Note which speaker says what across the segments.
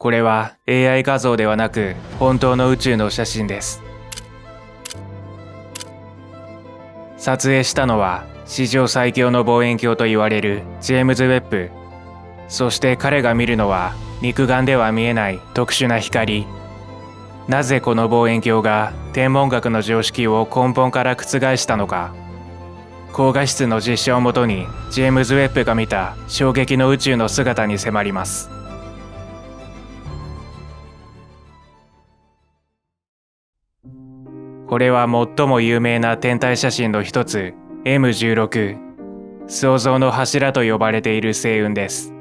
Speaker 1: これは AI 画像ではなく本当の宇宙の写真です。撮影したのは史上最強の望遠鏡と言われるジェームズ・ウェッブ。そして彼が見るのは肉眼では見えない特殊な光。なぜこの望遠鏡が天文学の常識を根本から覆したのか。高画質の実写をもとにジェームズ・ウェッブが見た衝撃の宇宙の姿に迫ります。これは最も有名な天体写真の一つ M16、創造の柱と呼ばれている星雲です。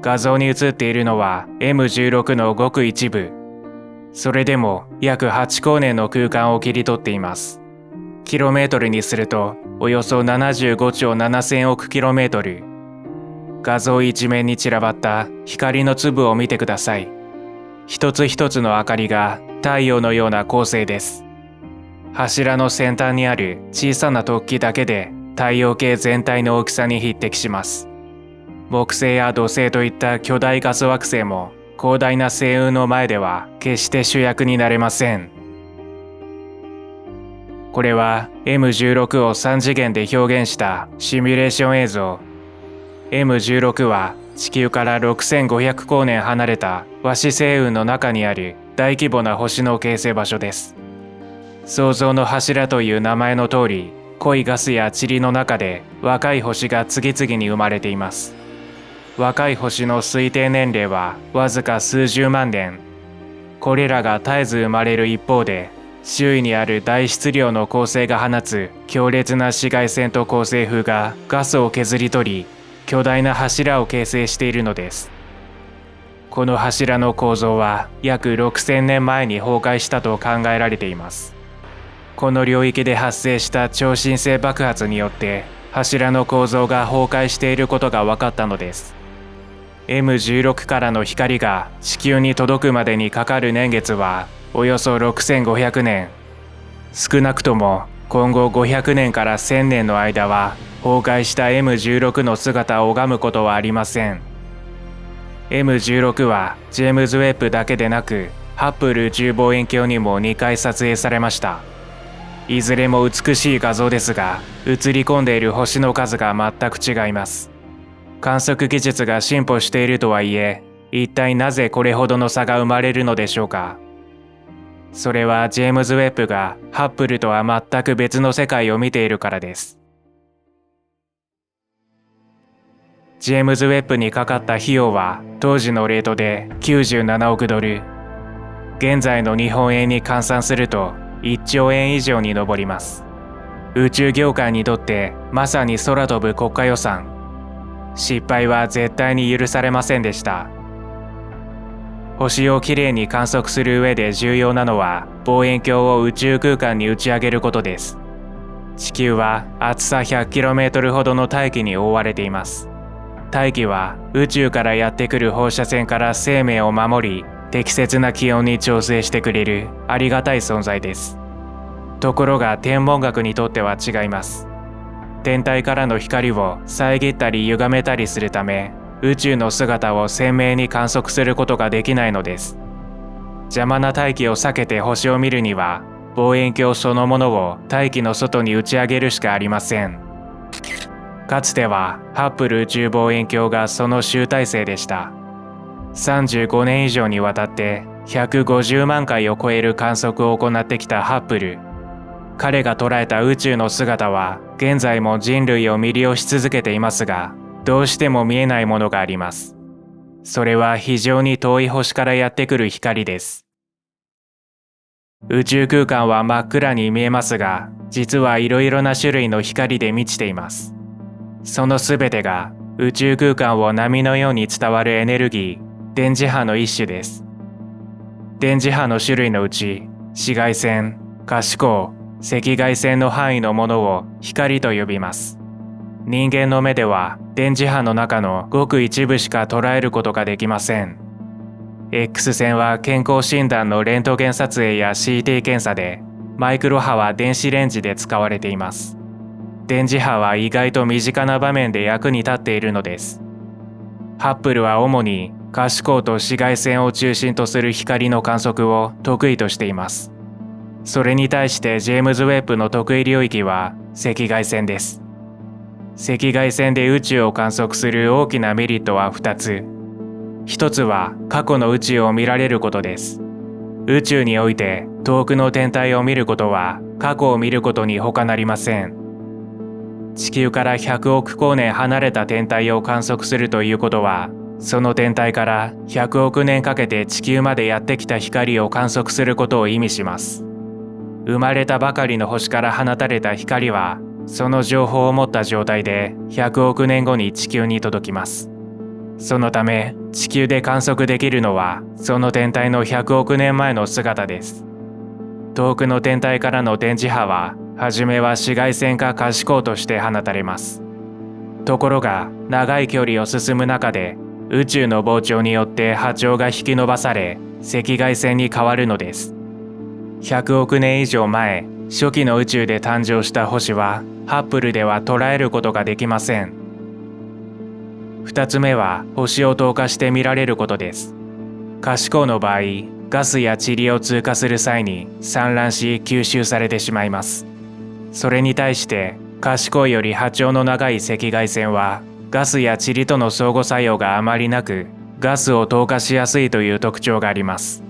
Speaker 1: 画像に写っているのは M16 のごく一部。それでも約8光年の空間を切り取っています。キロメートルにするとおよそ75兆7000億キロメートル。画像一面に散らばった光の粒を見てください。一つ一つの明かりが太陽のような構成です。柱の先端にある小さな突起だけで太陽系全体の大きさに匹敵します。木星や土星といった巨大ガス惑星も広大な星雲の前では決して主役になれません。これは M16 を3次元で表現したシミュレーション映像。M16 は地球から6500光年離れたワシ星雲の中にある大規模な星の形成場所です。創造の柱という名前の通り、濃いガスや塵の中で若い星が次々に生まれています。若い星の推定年齢はわずか数十万年。これらが絶えず生まれる一方で、周囲にある大質量の恒星が放つ強烈な紫外線と恒星風がガスを削り取り、巨大な柱を形成しているのです。この柱の構造は約6000年前に崩壊したと考えられています。この領域で発生した超新星爆発によって柱の構造が崩壊していることが分かったのです。M16 からの光が地球に届くまでにかかる年月はおよそ6500年。少なくとも今後500年から1000年の間は崩壊した M16 の姿を拝むことはありません。M16 はジェームズ・ウェッブだけでなくハッブル宇宙望遠鏡にも2回撮影されました。いずれも美しい画像ですが、映り込んでいる星の数が全く違います。観測技術が進歩しているとはいえ、一体なぜこれほどの差が生まれるのでしょうか。それはジェームズ・ウェッブがハッブルとは全く別の世界を見ているからです。ジェームズ・ウェッブにかかった費用は当時のレートで97億ドル。現在の日本円に換算すると1兆円以上に上ります。宇宙業界にとってまさに空飛ぶ国家予算。失敗は絶対に許されませんでした。星をきれいに観測する上で重要なのは望遠鏡を宇宙空間に打ち上げることです。地球は厚さ 100km ほどの大気に覆われています。大気は宇宙からやってくる放射線から生命を守り、適切な気温に調整してくれるありがたい存在です。ところが天文学にとっては違います。天体からの光を遮ったり歪めたりするため、宇宙の姿を鮮明に観測することができないのです。邪魔な大気を避けて星を見るには、望遠鏡そのものを大気の外に打ち上げるしかありません。かつてはハッブル宇宙望遠鏡がその集大成でした。35年以上にわたって150万回を超える観測を行ってきたハッブル。彼が捉えた宇宙の姿は現在も人類を魅了し続けていますが、どうしても見えないものがあります。それは非常に遠い星からやってくる光です。宇宙空間は真っ暗に見えますが、実はいろいろな種類の光で満ちています。そのすべてが宇宙空間を波のように伝わるエネルギー、電磁波の一種です。電磁波の種類のうち、紫外線、可視光、赤外線の範囲のものを光と呼びます。人間の目では電磁波の中のごく一部しか捉えることができません。X 線は健康診断のレントゲン撮影や CT 検査で、マイクロ波は電子レンジで使われています。電磁波は意外と身近な場面で役に立っているのです。ハッブルは主に可視光と紫外線を中心とする光の観測を得意としています。それに対してジェームズ・ウェッブの得意領域は赤外線です。赤外線で宇宙を観測する大きなメリットは2つ。1つは過去の宇宙を見られることです。宇宙において遠くの天体を見ることは過去を見ることに他なりません。地球から100億光年離れた天体を観測するということは、その天体から100億年かけて地球までやってきた光を観測することを意味します。生まれたばかりの星から放たれた光は、その情報を持った状態で100億年後に地球に届きます。そのため、地球で観測できるのは、その天体の100億年前の姿です。遠くの天体からの電磁波は、はじめは紫外線か可視光として放たれます。ところが、長い距離を進む中で、宇宙の膨張によって波長が引き伸ばされ、赤外線に変わるのです。100億年以上前、初期の宇宙で誕生した星は、ハッブルでは捉えることができません。2つ目は、星を透過して見られることです。可視光の場合、ガスや塵を通過する際に散乱し吸収されてしまいます。それに対して、可視光より波長の長い赤外線は、ガスや塵との相互作用があまりなく、ガスを透過しやすいという特徴があります。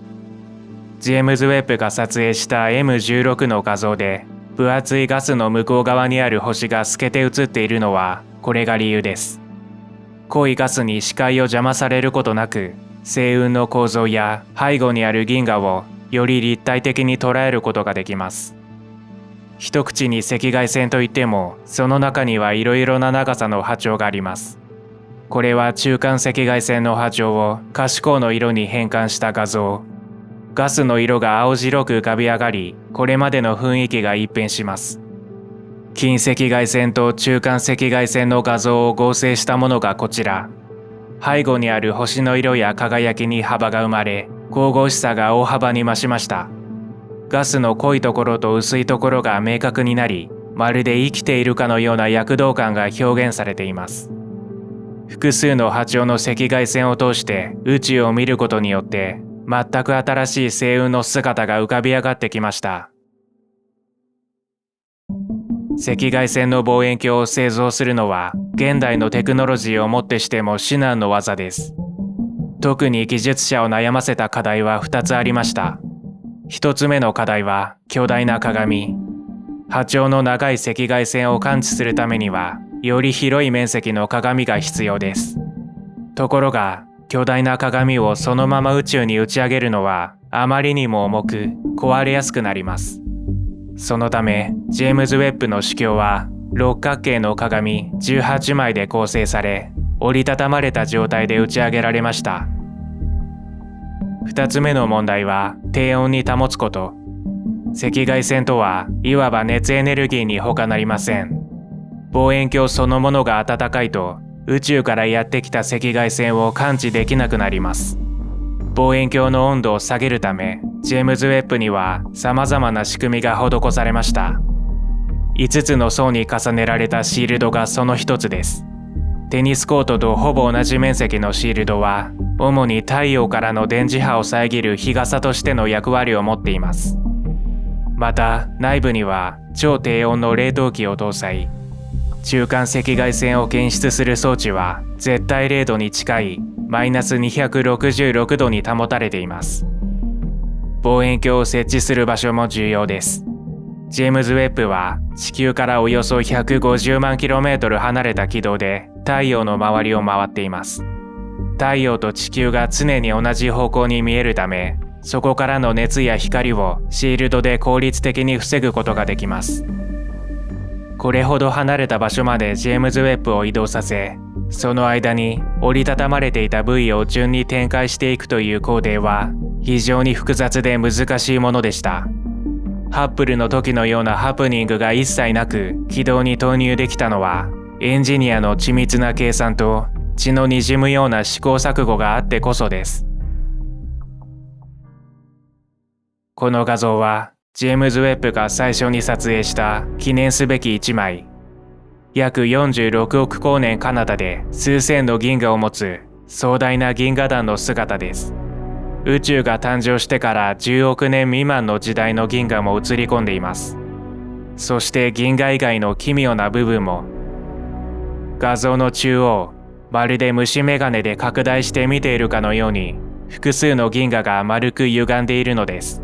Speaker 1: ジェームズ・ウェッブが撮影した M16 の画像で、分厚いガスの向こう側にある星が透けて映っているのは、これが理由です。濃いガスに視界を邪魔されることなく、星雲の構造や背後にある銀河をより立体的に捉えることができます。一口に赤外線といっても、その中にはいろいろな長さの波長があります。これは中間赤外線の波長を可視光の色に変換した画像。ガスの色が青白く浮かび上がり、これまでの雰囲気が一変します。近赤外線と中間赤外線の画像を合成したものがこちら。背後にある星の色や輝きに幅が生まれ、神々しさが大幅に増しました。ガスの濃いところと薄いところが明確になり、まるで生きているかのような躍動感が表現されています。複数の波長の赤外線を通して宇宙を見ることによって、全く新しい星雲の姿が浮かび上がってきました。赤外線の望遠鏡を製造するのは現代のテクノロジーをもってしても至難の業です。特に技術者を悩ませた課題は2つありました。1つ目の課題は巨大な鏡。波長の長い赤外線を感知するためにはより広い面積の鏡が必要です。ところが巨大な鏡をそのまま宇宙に打ち上げるのはあまりにも重く壊れやすくなります。そのためジェームズ・ウェッブの主鏡は六角形の鏡18枚で構成され、折りたたまれた状態で打ち上げられました。2つ目の問題は低温に保つこと。赤外線とはいわば熱エネルギーに他なりません。望遠鏡そのものが暖かいと宇宙からやってきた赤外線を感知できなくなります。望遠鏡の温度を下げるため、ジェームズ・ウェッブには様々な仕組みが施されました。5つの層に重ねられたシールドがその一つです。テニスコートとほぼ同じ面積のシールドは、主に太陽からの電磁波を遮る日傘としての役割を持っています。また、内部には超低温の冷凍機を搭載。中間赤外線を検出する装置は絶対0度に近いマイナス266度に保たれています。望遠鏡を設置する場所も重要です。ジェームズ・ウェッブは地球からおよそ150万 km 離れた軌道で太陽の周りを回っています。太陽と地球が常に同じ方向に見えるため、そこからの熱や光をシールドで効率的に防ぐことができます。これほど離れた場所までジェームズ・ウェッブを移動させ、その間に折りたたまれていた部位を順に展開していくという工程は非常に複雑で難しいものでした。ハッブルの時のようなハプニングが一切なく軌道に投入できたのは、エンジニアの緻密な計算と血の滲むような試行錯誤があってこそです。この画像はジェームズ・ウェッブが最初に撮影した記念すべき一枚。約46億光年彼方で数千の銀河を持つ壮大な銀河団の姿です。宇宙が誕生してから10億年未満の時代の銀河も映り込んでいます。そして銀河以外の奇妙な部分も。画像の中央、まるで虫眼鏡で拡大して見ているかのように、複数の銀河が丸く歪んでいるのです。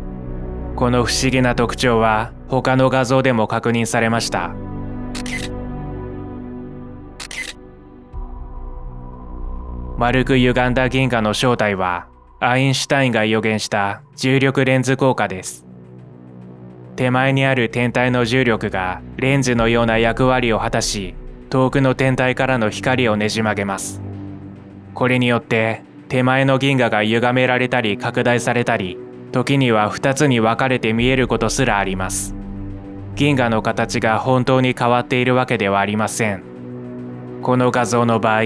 Speaker 1: この不思議な特徴は他の画像でも確認されました。丸く歪んだ銀河の正体は、アインシュタインが予言した重力レンズ効果です。手前にある天体の重力がレンズのような役割を果たし、遠くの天体からの光をねじ曲げます。これによって手前の銀河が歪められたり拡大されたり、時には2つに分かれて見えることすらあります。銀河の形が本当に変わっているわけではありません。この画像の場合、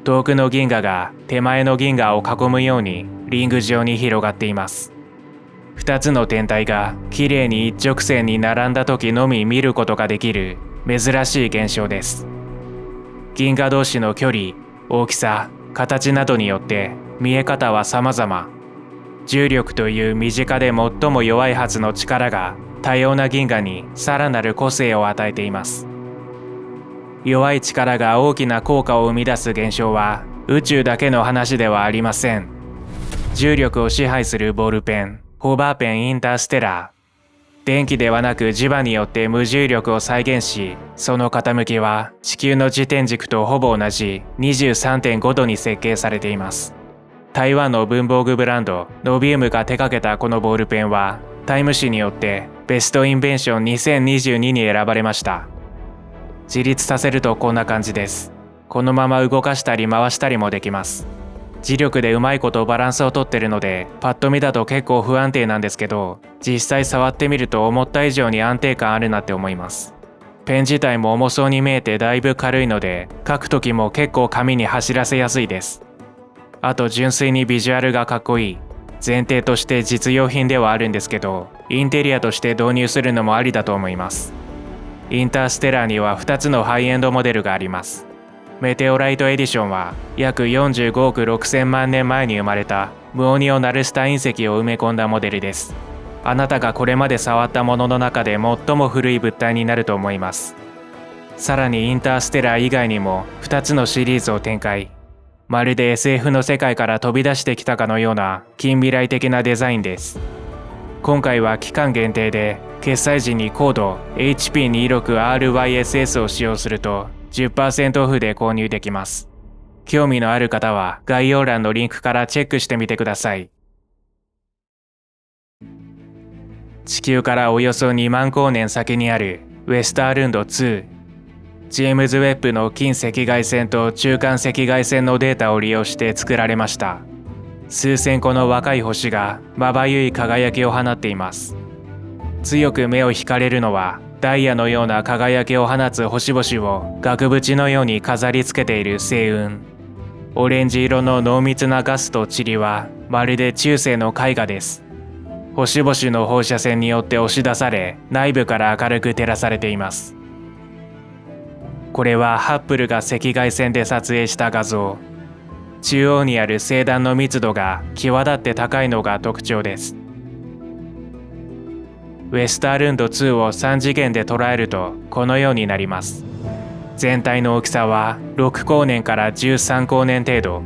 Speaker 1: 遠くの銀河が手前の銀河を囲むようにリング状に広がっています。2つの天体がきれいに一直線に並んだ時のみ見ることができる珍しい現象です。銀河同士の距離、大きさ、形などによって見え方は様々。重力という身近で最も弱いはずの力が多様な銀河にさらなる個性を与えています。弱い力が大きな効果を生み出す現象は宇宙だけの話ではありません。重力を支配するボールペン、ホーバーペンインターステラー。電気ではなく磁場によって無重力を再現し、その傾きは地球の自転軸とほぼ同じ 23.5 度に設計されています。台湾の文房具ブランドノビウムが手掛けたこのボールペンは、タイム誌によってベストインベンション2022に選ばれました。自立させるとこんな感じです。このまま動かしたり回したりもできます。磁力でうまいことバランスをとってるので、パッと見だと結構不安定なんですけど、実際触ってみると思った以上に安定感あるなって思います。ペン自体も重そうに見えてだいぶ軽いので、書く時も結構紙に走らせやすいです。あと純粋にビジュアルがかっこいい。前提として実用品ではあるんですけど、インテリアとして導入するのもありだと思います。インターステラーには2つのハイエンドモデルがあります。メテオライトエディションは約45億6000万年前に生まれたムオニオナルスタ隕石を埋め込んだモデルです。あなたがこれまで触ったものの中で最も古い物体になると思います。さらにインターステラー以外にも2つのシリーズを展開。まるで SF の世界から飛び出してきたかのような近未来的なデザインです。今回は期間限定で決済時にコード HP26RYSS を使用すると10% オフで購入できます。興味のある方は概要欄のリンクからチェックしてみてください。地球からおよそ2万光年先にあるウェスタールンド2。ジェームズ・ウェッブの近赤外線と中間赤外線のデータを利用して作られました。数千個の若い星がまばゆい輝きを放っています。強く目を惹かれるのはダイヤのような輝きを放つ星々を額縁のように飾り付けている星雲。オレンジ色の濃密なガスと塵はまるで中世の絵画です。星々の放射線によって押し出され、内部から明るく照らされています。これはハッブルが赤外線で撮影した画像。中央にある星団の密度が際立って高いのが特徴です。ウェスタールンド2を3次元で捉えるとこのようになります。全体の大きさは6光年から13光年程度。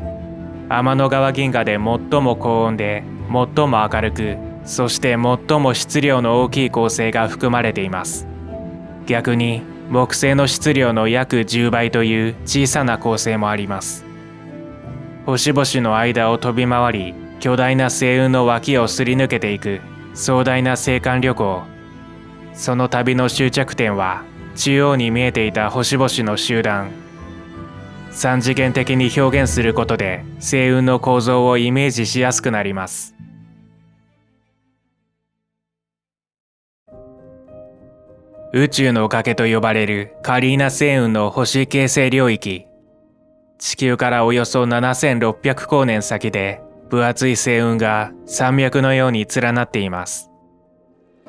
Speaker 1: 天の川銀河で最も高温で最も明るく、そして最も質量の大きい恒星が含まれています。逆に木星の質量の約10倍という小さな恒星もあります。星々の間を飛び回り、巨大な星雲の脇をすり抜けていく壮大な青函旅行。その旅の終着点は中央に見えていた星々の集団。三次元的に表現することで星雲の構造をイメージしやすくなります。宇宙の崖と呼ばれるカリーナ星雲の星形成領域。地球からおよそ7600光年先で分厚い星雲が山脈のように連なっています。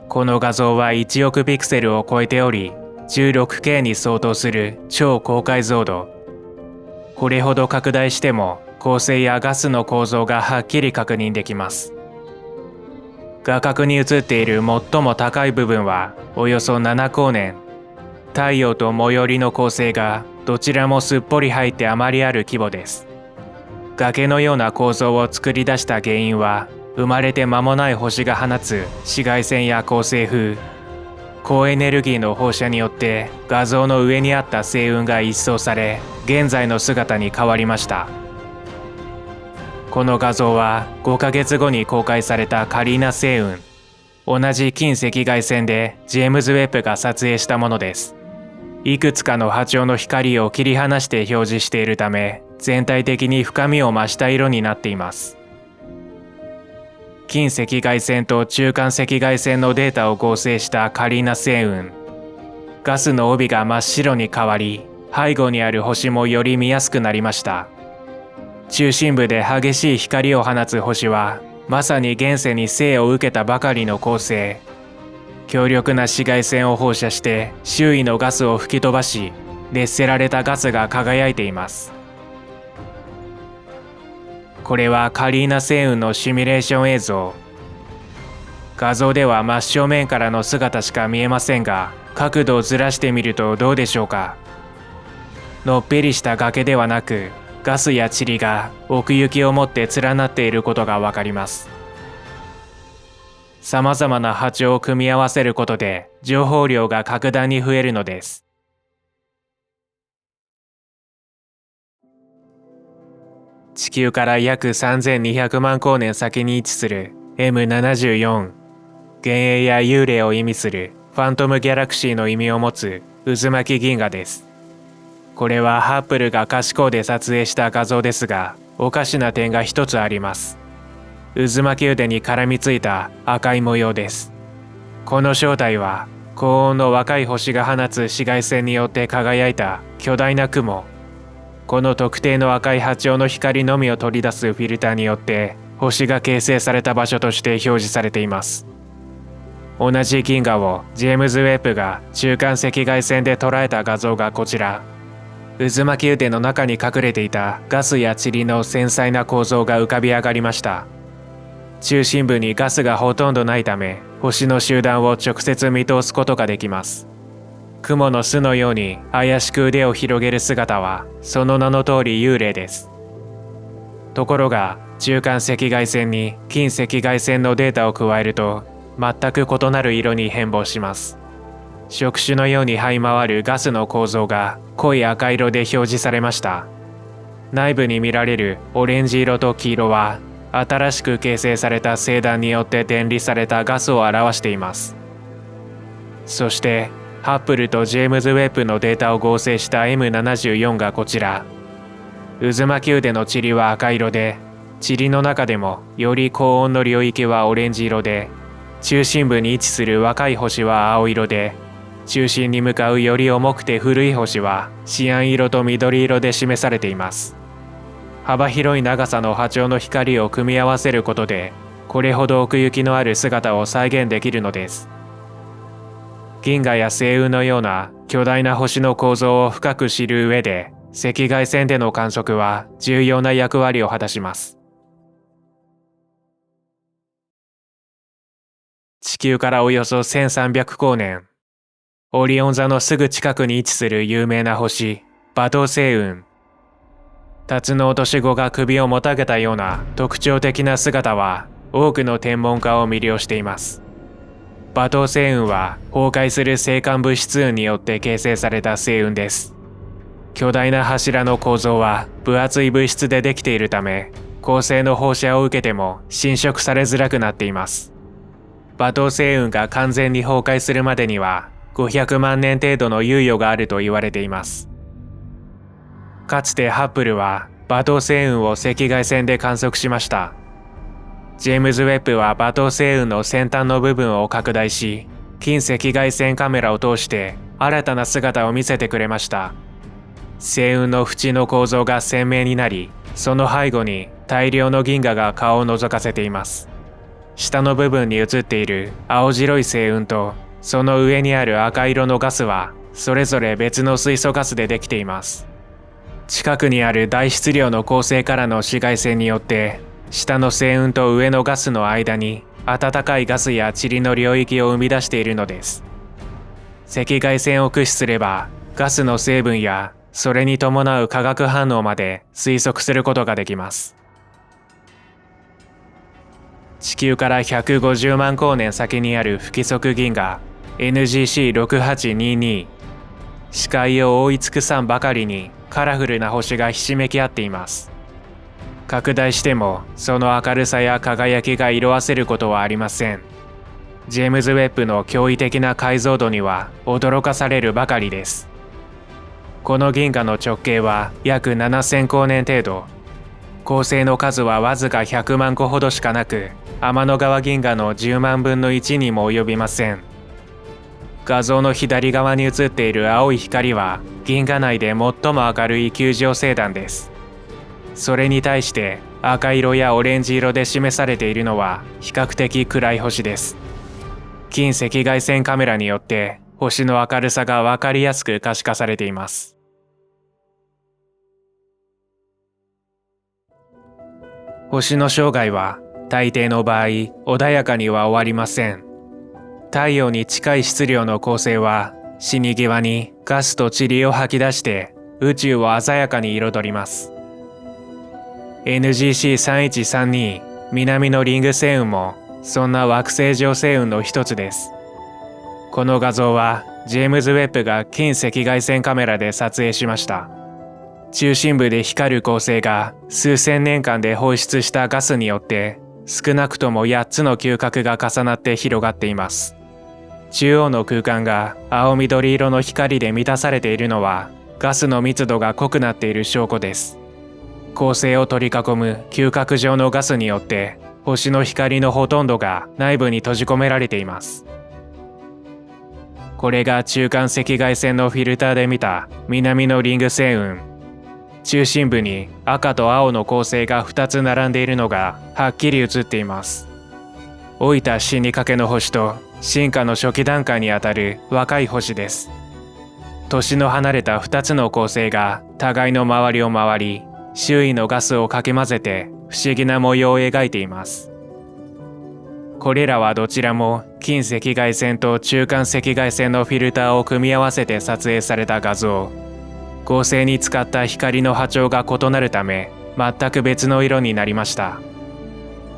Speaker 1: この画像は1億ピクセルを超えており、16K に相当する超高解像度。これほど拡大しても恒星やガスの構造がはっきり確認できます。画角に映っている最も高い部分はおよそ7光年。太陽と最寄りの恒星がどちらもすっぽり入ってあまりある規模です。崖のような構造を作り出した原因は、生まれて間もない星が放つ紫外線や恒星風、高エネルギーの放射によって画像の上にあった星雲が一掃され、現在の姿に変わりました。この画像は5ヶ月後に公開されたカリーナ星雲、同じ近赤外線でジェームズ・ウェッブが撮影したものです。いくつかの波長の光を切り離して表示しているため、全体的に深みを増した色になっています。近赤外線と中間赤外線のデータを合成したカリーナ星雲。ガスの帯が真っ白に変わり、背後にある星もより見やすくなりました。中心部で激しい光を放つ星は、まさに現世に生を受けたばかりの恒星。強力な紫外線を放射して周囲のガスを吹き飛ばし、熱せられたガスが輝いています。これはカリーナ星雲のシミュレーション映像。画像では真正面からの姿しか見えませんが、角度をずらしてみるとどうでしょうか。のっぺりした崖ではなく、ガスや塵が奥行きを持って連なっていることがわかります。さまざまな波長を組み合わせることで情報量が格段に増えるのです。地球から約3200万光年先に位置する M74、幻影や幽霊を意味するファントムギャラクシーの意味を持つ渦巻き銀河です。これはハッブルが可視光で撮影した画像ですが、おかしな点が一つあります。渦巻き腕に絡みついた赤い模様です。この正体は高温の若い星が放つ紫外線によって輝いた巨大な雲。この特定の赤い波長の光のみを取り出すフィルターによって星が形成された場所として表示されています。同じ銀河をジェームズ・ウェッブが中間赤外線で捉えた画像がこちら。渦巻き腕の中に隠れていたガスや塵の繊細な構造が浮かび上がりました。中心部にガスがほとんどないため、星の集団を直接見通すことができます。雲の巣のように怪しく腕を広げる姿は、その名の通り幽霊です。ところが、中間赤外線に近赤外線のデータを加えると、全く異なる色に変貌します。触手のように這い回るガスの構造が濃い赤色で表示されました。内部に見られるオレンジ色と黄色は、新しく形成された星団によって電離されたガスを表しています。そして、ハッブルとジェームズ・ウェッブのデータを合成した M74 がこちら。渦巻き腕の塵は赤色で、塵の中でもより高温の領域はオレンジ色で、中心部に位置する若い星は青色で、中心に向かうより重くて古い星はシアン色と緑色で示されています。幅広い長さの波長の光を組み合わせることで、これほど奥行きのある姿を再現できるのです。銀河や星雲のような巨大な星の構造を深く知る上で、赤外線での観測は重要な役割を果たします。地球からおよそ1300光年、オリオン座のすぐ近くに位置する有名な星、馬頭星雲。辰の落とし子が首をもたげたような特徴的な姿は多くの天文家を魅了しています。馬頭星雲は崩壊する星間物質雲によって形成された星雲です。巨大な柱の構造は分厚い物質でできているため、恒星の放射を受けても侵食されづらくなっています。馬頭星雲が完全に崩壊するまでには500万年程度の猶予があると言われています。かつてハッブルは馬頭星雲を赤外線で観測しました。ジェームズ・ウェッブは馬頭星雲の先端の部分を拡大し、近赤外線カメラを通して新たな姿を見せてくれました。星雲の縁の構造が鮮明になり、その背後に大量の銀河が顔を覗かせています。下の部分に映っている青白い星雲と、その上にある赤色のガスは、それぞれ別の水素ガスでできています。近くにある大質量の恒星からの紫外線によって下の星雲と上のガスの間に暖かいガスや塵の領域を生み出しているのです。赤外線を駆使すればガスの成分やそれに伴う化学反応まで推測することができます。地球から150万光年先にある不規則銀河 NGC6822、視界を覆い尽くさんばかりにカラフルな星がひしめき合っています。拡大してもその明るさや輝きが色あせることはありません。ジェームズ・ウェッブの驚異的な解像度には驚かされるばかりです。この銀河の直径は約7000光年程度。恒星の数はわずか100万個ほどしかなく、天の川銀河の10万分の1にも及びません。画像の左側に映っている青い光は銀河内で最も明るい球状星団です。それに対して赤色やオレンジ色で示されているのは比較的暗い星です。近赤外線カメラによって星の明るさが分かりやすく可視化されています。星の生涯は大抵の場合穏やかには終わりません。太陽に近い質量の恒星は死に際にガスと塵を吐き出して宇宙を鮮やかに彩ります。NGC3132 南のリング星雲もそんな惑星上星雲の一つです。この画像はジェームズ・ウェッブが近赤外線カメラで撮影しました。中心部で光る恒星が数千年間で放出したガスによって少なくとも8つの嗅覚が重なって広がっています。中央の空間が青緑色の光で満たされているのはガスの密度が濃くなっている証拠です。恒星を取り囲む嗅覚状のガスによって星の光のほとんどが内部に閉じ込められています。これが中間赤外線のフィルターで見た南のリング星雲。中心部に赤と青の恒星が2つ並んでいるのがはっきり写っています。老いた死にかけの星と進化の初期段階にあたる若い星です。年の離れた2つの恒星が互いの周りを回り、周囲のガスをかき混ぜて不思議な模様を描いています。これらはどちらも近赤外線と中間赤外線のフィルターを組み合わせて撮影された画像。恒星に使った光の波長が異なるため全く別の色になりました。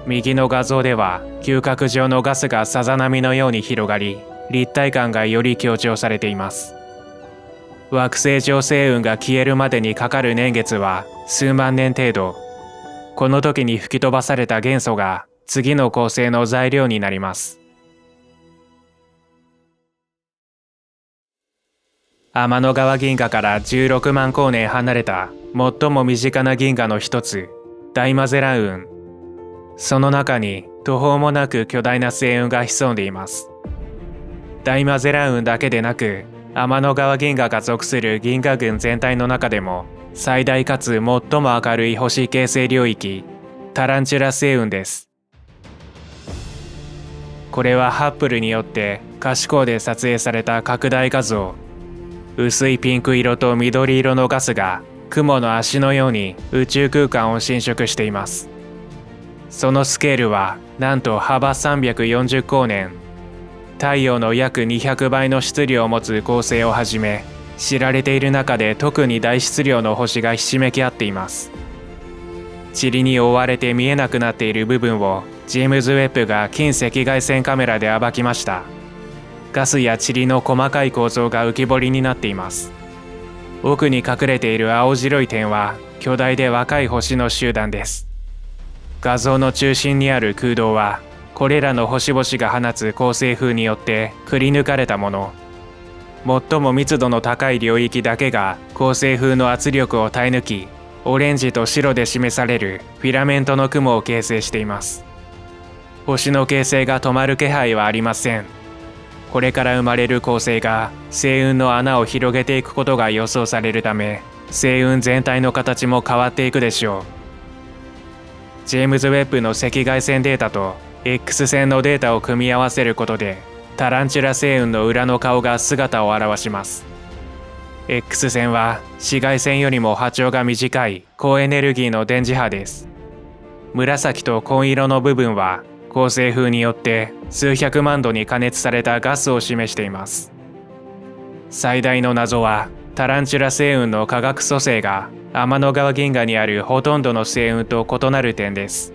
Speaker 1: 右の画像では嗅覚状のガスがさざ波のように広がり、立体感がより強調されています。惑星上星雲が消えるまでにかかる年月は数万年程度。この時に吹き飛ばされた元素が次の恒星の材料になります。天の川銀河から16万光年離れた最も身近な銀河の一つ、大マゼラン雲。その中に途方もなく巨大な星雲が潜んでいます。大マゼラン雲だけでなく、天の川銀河が属する銀河群全体の中でも最大かつ最も明るい星形成領域、タランチュラ星雲です。これはハッブルによって可視光で撮影された拡大画像。薄いピンク色と緑色のガスが雲の足のように宇宙空間を侵食しています。そのスケールはなんと幅340光年。太陽の約200倍の質量を持つ恒星をはじめ、知られている中で特に大質量の星がひしめき合っています。塵に覆われて見えなくなっている部分をジェームズ・ウェッブが近赤外線カメラで暴きました。ガスや塵の細かい構造が浮き彫りになっています。奥に隠れている青白い点は巨大で若い星の集団です。画像の中心にある空洞はこれらの星々が放つ恒星風によってくり抜かれたもの。最も密度の高い領域だけが恒星風の圧力を耐え抜き、オレンジと白で示されるフィラメントの雲を形成しています。星の形成が止まる気配はありません。これから生まれる恒星が星雲の穴を広げていくことが予想されるため、星雲全体の形も変わっていくでしょう。ジェームズ・ウェッブの赤外線データと X 線のデータを組み合わせることで、タランチュラ星雲の裏の顔が姿を現します。X 線は紫外線よりも波長が短い高エネルギーの電磁波です。紫と紺色の部分は恒星風によって数百万度に加熱されたガスを示しています。最大の謎はタランチュラ星雲の化学組成が天の川銀河にあるほとんどの星雲と異なる点です。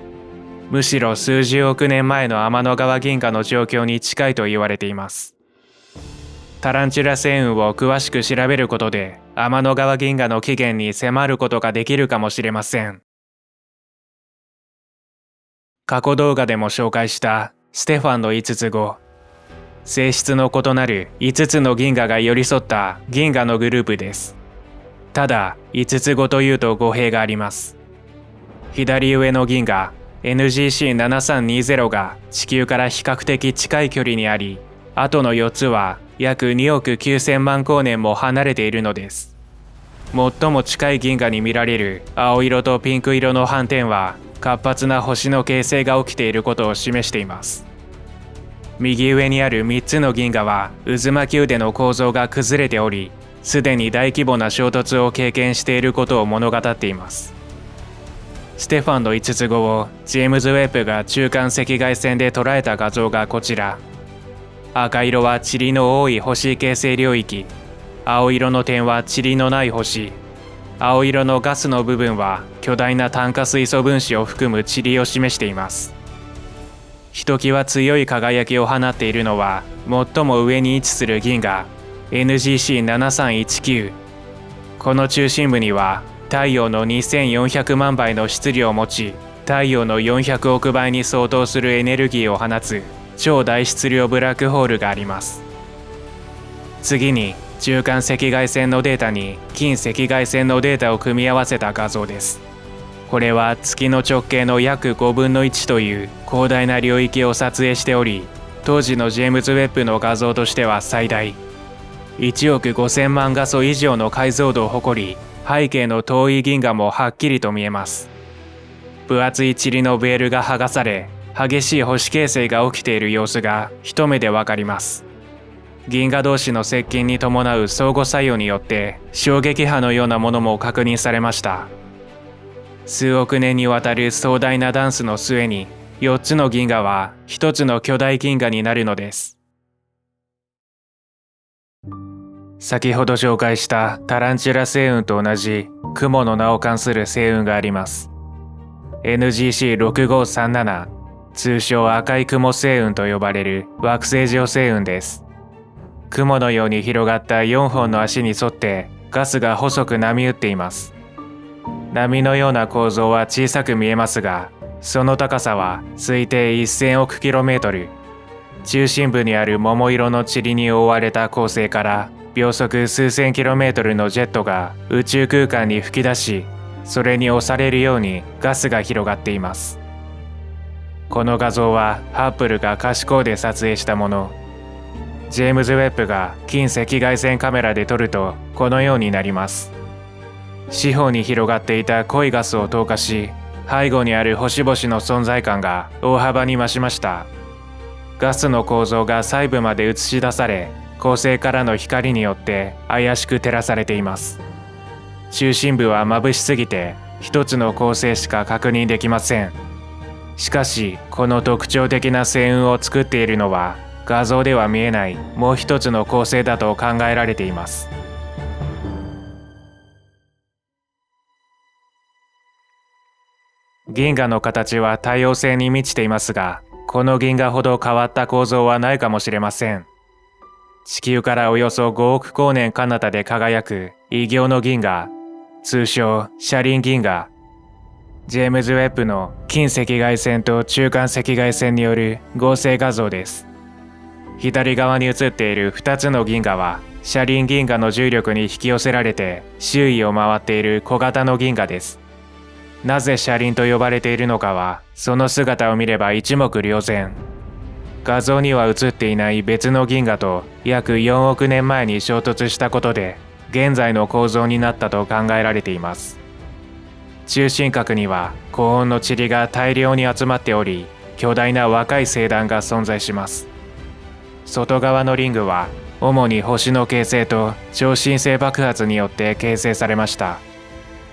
Speaker 1: むしろ数十億年前の天の川銀河の状況に近いと言われています。タランチュラ星雲を詳しく調べることで天の川銀河の起源に迫ることができるかもしれません。過去動画でも紹介したステファンの5つ子、性質の異なる5つの銀河が寄り添った銀河のグループです。ただ5つ子というと語弊があります。左上の銀河 NGC7320 が地球から比較的近い距離にあり、あとの4つは約2億9000万光年も離れているのです。最も近い銀河に見られる青色とピンク色の斑点は活発な星の形成が起きていることを示しています。右上にある3つの銀河は渦巻き腕の構造が崩れており、すでに大規模な衝突を経験していることを物語っています。ステファンの5つ子をジェームズ・ウェッブが中間赤外線で捉えた画像がこちら。赤色は塵の多い星形成領域、青色の点は塵のない星、青色のガスの部分は巨大な炭化水素分子を含む塵を示しています。ひときわ強い輝きを放っているのは最も上に位置する銀河 NGC7319。この中心部には太陽の2400万倍の質量を持ち、太陽の400億倍に相当するエネルギーを放つ超大質量ブラックホールがあります。次に中間赤外線のデータに近赤外線のデータを組み合わせた画像です。これは月の直径の約5分の1という広大な領域を撮影しており、当時のジェームズ・ウェッブの画像としては最大1億5000万画素以上の解像度を誇り、背景の遠い銀河もはっきりと見えます。分厚い塵のベールが剥がされ、激しい星形成が起きている様子が一目でわかります。銀河同士の接近に伴う相互作用によって衝撃波のようなものも確認されました。数億年にわたる壮大なダンスの末に4つの銀河は1つの巨大銀河になるのです。先ほど紹介したタランチュラ星雲と同じ雲の名を冠する星雲があります。NGC6537、通称赤い雲星雲と呼ばれる惑星状星雲です。雲のように広がった4本の足に沿ってガスが細く波打っています。波のような構造は小さく見えますが、その高さは推定1000億キロメートル。中心部にある桃色の塵に覆われた恒星から秒速数千キロメートルのジェットが宇宙空間に吹き出し、それに押されるようにガスが広がっています。この画像はハッブルが可視光で撮影したもの。ジェームズ・ウェッブが近赤外線カメラで撮るとこのようになります。四方に広がっていた濃いガスを透過し、背後にある星々の存在感が大幅に増しました。ガスの構造が細部まで映し出され、恒星からの光によって怪しく照らされています。中心部は眩しすぎて一つの恒星しか確認できません。しかしこの特徴的な星雲を作っているのは画像では見えないもう一つの恒星だと考えられています。銀河の形は多様性に満ちていますが、この銀河ほど変わった構造はないかもしれません。地球からおよそ5億光年彼方で輝く異形の銀河、通称車輪銀河。ジェームズ・ウェッブの近赤外線と中間赤外線による合成画像です。左側に写っている2つの銀河は車輪銀河の重力に引き寄せられて周囲を回っている小型の銀河です。なぜ車輪と呼ばれているのかはその姿を見れば一目瞭然。画像には写っていない別の銀河と約4億年前に衝突したことで現在の構造になったと考えられています。中心核には高温の塵が大量に集まっており、巨大な若い星団が存在します。外側のリングは主に星の形成と超新星爆発によって形成されました。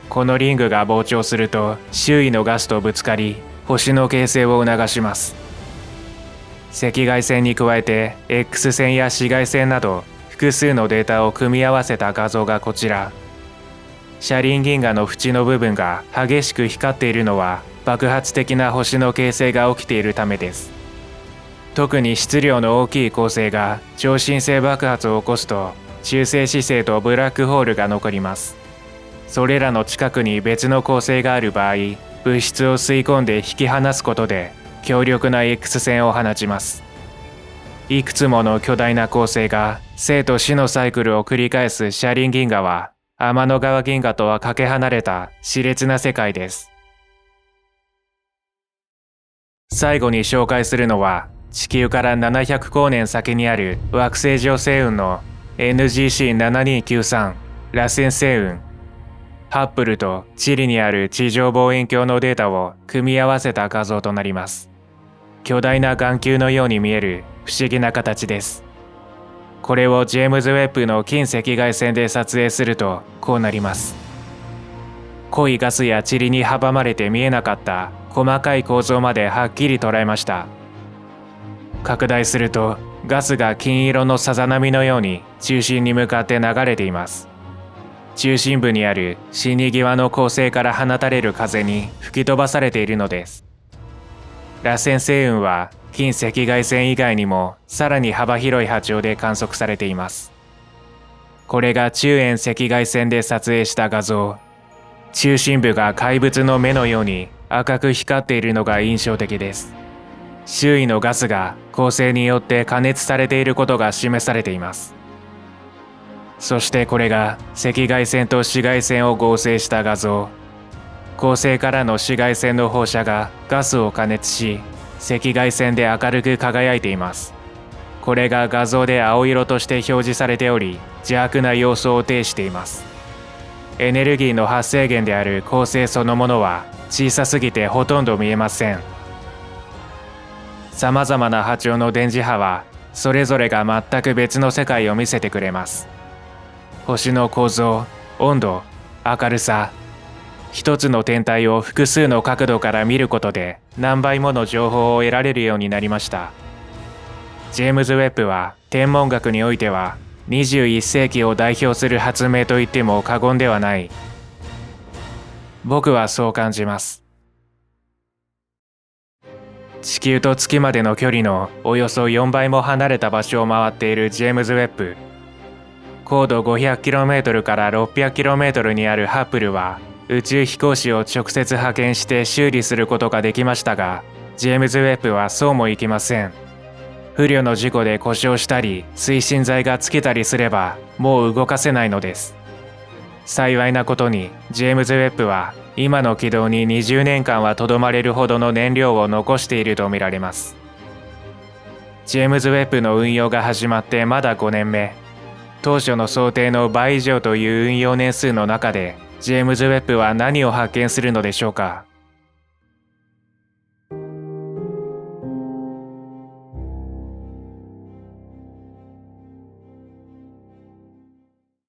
Speaker 1: このリングが膨張すると周囲のガスとぶつかり、星の形成を促します。赤外線に加えて X 線や紫外線など複数のデータを組み合わせた画像がこちら。車輪銀河の縁の部分が激しく光っているのは爆発的な星の形成が起きているためです。特に質量の大きい恒星が超新星爆発を起こすと中性子星とブラックホールが残ります。それらの近くに別の恒星がある場合、物質を吸い込んで引き離すことで強力な X 線を放ちます。いくつもの巨大な恒星が生と死のサイクルを繰り返す車輪銀河は天の川銀河とはかけ離れた熾烈な世界です。最後に紹介するのは地球から700光年先にある惑星上星雲の NGC7293 螺旋星雲。ハッブルとチリにある地上望遠鏡のデータを組み合わせた画像となります。巨大な眼球のように見える不思議な形です。これをジェームズ・ウェッブの近赤外線で撮影するとこうなります。濃いガスや塵に阻まれて見えなかった細かい構造まではっきり捉えました。拡大するとガスが金色のさざ波のように中心に向かって流れています。中心部にある死に際の恒星から放たれる風に吹き飛ばされているのです。螺旋星雲は近赤外線以外にもさらに幅広い波長で観測されています。これが中遠赤外線で撮影した画像。中心部が怪物の目のように赤く光っているのが印象的です。周囲のガスが恒星によって加熱されていることが示されています。そしてこれが赤外線と紫外線を合成した画像。恒星からの紫外線の放射がガスを加熱し、赤外線で明るく輝いています。これが画像で青色として表示されており、邪悪な様相を呈しています。エネルギーの発生源である恒星そのものは小さすぎてほとんど見えません。さまざまな波長の電磁波はそれぞれが全く別の世界を見せてくれます。星の構造、温度、明るさ、一つの天体を複数の角度から見ることで何倍もの情報を得られるようになりました。ジェームズ・ウェッブは天文学においては21世紀を代表する発明と言っても過言ではない。僕はそう感じます。地球と月までの距離のおよそ4倍も離れた場所を回っているジェームズ・ウェッブ。高度 500km から 600km にあるハッブルは宇宙飛行士を直接派遣して修理することができましたが、ジェームズ・ウェッブはそうもいきません。不慮の事故で故障したり推進剤が尽きたりすればもう動かせないのです。幸いなことにジェームズ・ウェッブは今の軌道に20年間はとどまれるほどの燃料を残しているとみられます。ジェームズ・ウェッブの運用が始まってまだ5年目。当初の想定の倍以上という運用年数の中でジェームズ・ウェッブは何を発見するのでしょうか。